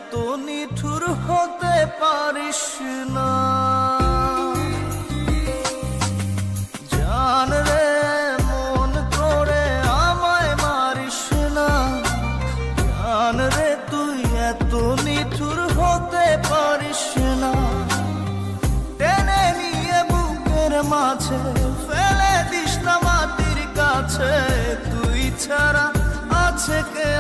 এত নিঠুর হতে পারিস না। জান রে মন করে আমায় মারিস না, জান রে তুই এত নিঠুর হতে পারিস না। টেনে নিয়ে বুকের মাঝে ফেলে দিস না মাটির কাছে, তুই ছাড়া আছে কে